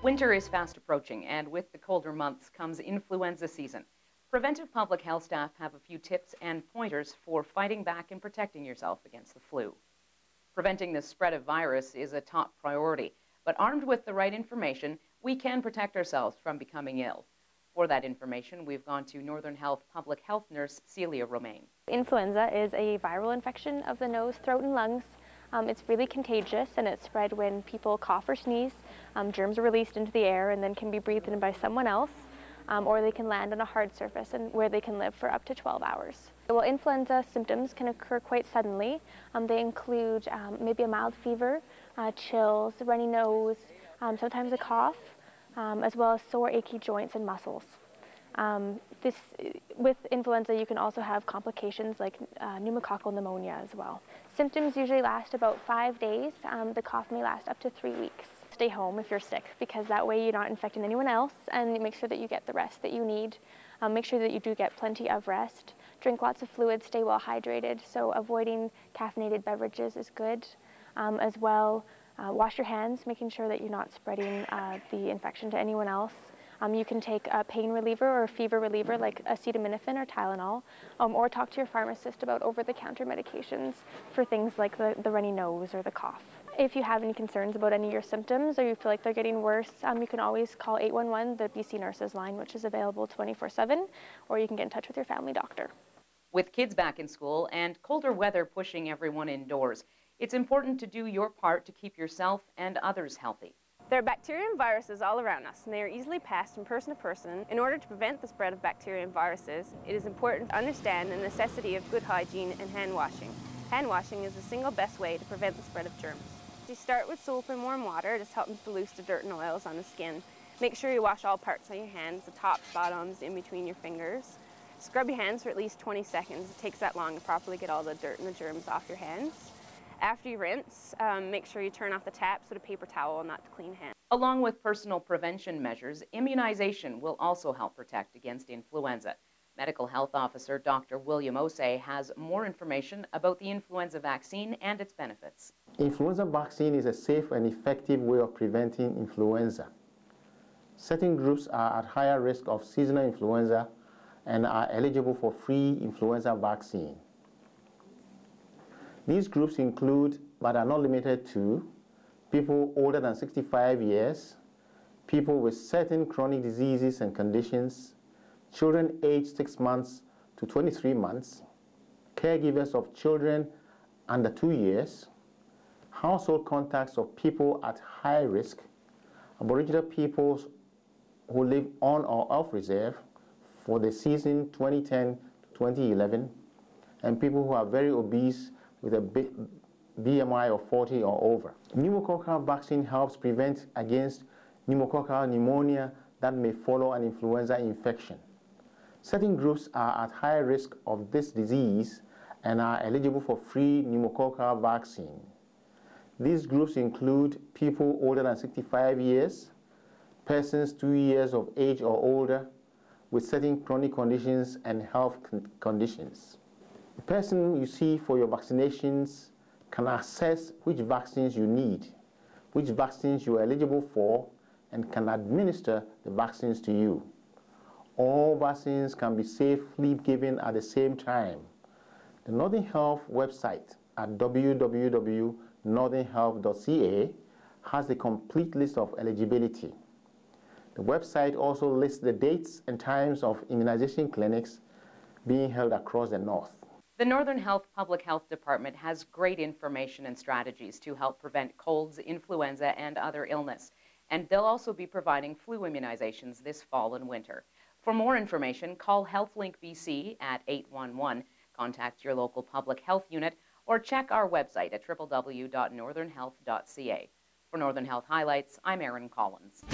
Winter is fast approaching, and with the colder months comes influenza season. Preventive public health staff have a few tips and pointers for fighting back and protecting yourself against the flu. Preventing the spread of virus is a top priority, but armed with the right information, we can protect ourselves from becoming ill. For that information, we've gone to Northern Health public health nurse Celia Romain. Influenza is a viral infection of the nose, throat, and lungs. It's really contagious, and it's spread when people cough or sneeze. Germs are released into the air and then can be breathed in by someone else, or they can land on a hard surface and where they can live for up to 12 hours. Well, influenza symptoms can occur quite suddenly. They include maybe a mild fever, chills, runny nose, sometimes a cough, as well as sore, achy joints and muscles. With influenza, you can also have complications like pneumococcal pneumonia as well. Symptoms usually last about 5 days. The cough may last up to 3 weeks. Stay home if you're sick, because that way you're not infecting anyone else, and make sure that you get the rest that you need. Make sure that you do get plenty of rest. Drink lots of fluids, stay well hydrated, so avoiding caffeinated beverages is good. As well, wash your hands, making sure that you're not spreading the infection to anyone else. You can take a pain reliever or a fever reliever like acetaminophen or Tylenol, or talk to your pharmacist about over-the-counter medications for things like the runny nose or the cough. If you have any concerns about any of your symptoms or you feel like they're getting worse, you can always call 811, the BC Nurses line, which is available 24/7, or you can get in touch with your family doctor. With kids back in school and colder weather pushing everyone indoors, it's important to do your part to keep yourself and others healthy. There are bacteria and viruses all around us, and they are easily passed from person to person. In order to prevent the spread of bacteria and viruses, it is important to understand the necessity of good hygiene and hand washing. Hand washing is the single best way to prevent the spread of germs. You start with soap and warm water. This helps to loose the dirt and oils on the skin. Make sure you wash all parts of your hands, the tops, bottoms, in between your fingers. Scrub your hands for at least 20 seconds. It takes that long to properly get all the dirt and the germs off your hands. After you rinse, make sure you turn off the taps with a paper towel, not to clean hands. Along with personal prevention measures, immunization will also help protect against influenza. Medical Health Officer Dr. William Osei has more information about the influenza vaccine and its benefits. Influenza vaccine is a safe and effective way of preventing influenza. Certain groups are at higher risk of seasonal influenza and are eligible for free influenza vaccine. These groups include, but are not limited to, people older than 65 years, people with certain chronic diseases and conditions, children aged 6 months to 23 months, caregivers of children under 2 years, household contacts of people at high risk, Aboriginal peoples who live on or off reserve for the season 2010 to 2011, and people who are very obese with a BMI of 40 or over. Pneumococcal vaccine helps prevent against pneumococcal pneumonia that may follow an influenza infection. Certain groups are at high risk of this disease and are eligible for free pneumococcal vaccine. These groups include people older than 65 years, persons 2 years of age or older with certain chronic conditions and health conditions. The person you see for your vaccinations can assess which vaccines you need, which vaccines you are eligible for, and can administer the vaccines to you. All vaccines can be safely given at the same time. The Northern Health website at www.northernhealth.ca has the complete list of eligibility. The website also lists the dates and times of immunization clinics being held across the North. The Northern Health Public Health Department has great information and strategies to help prevent colds, influenza, and other illness. And they'll also be providing flu immunizations this fall and winter. For more information, call HealthLink BC at 811, contact your local public health unit, or check our website at www.northernhealth.ca. For Northern Health Highlights, I'm Erin Collins.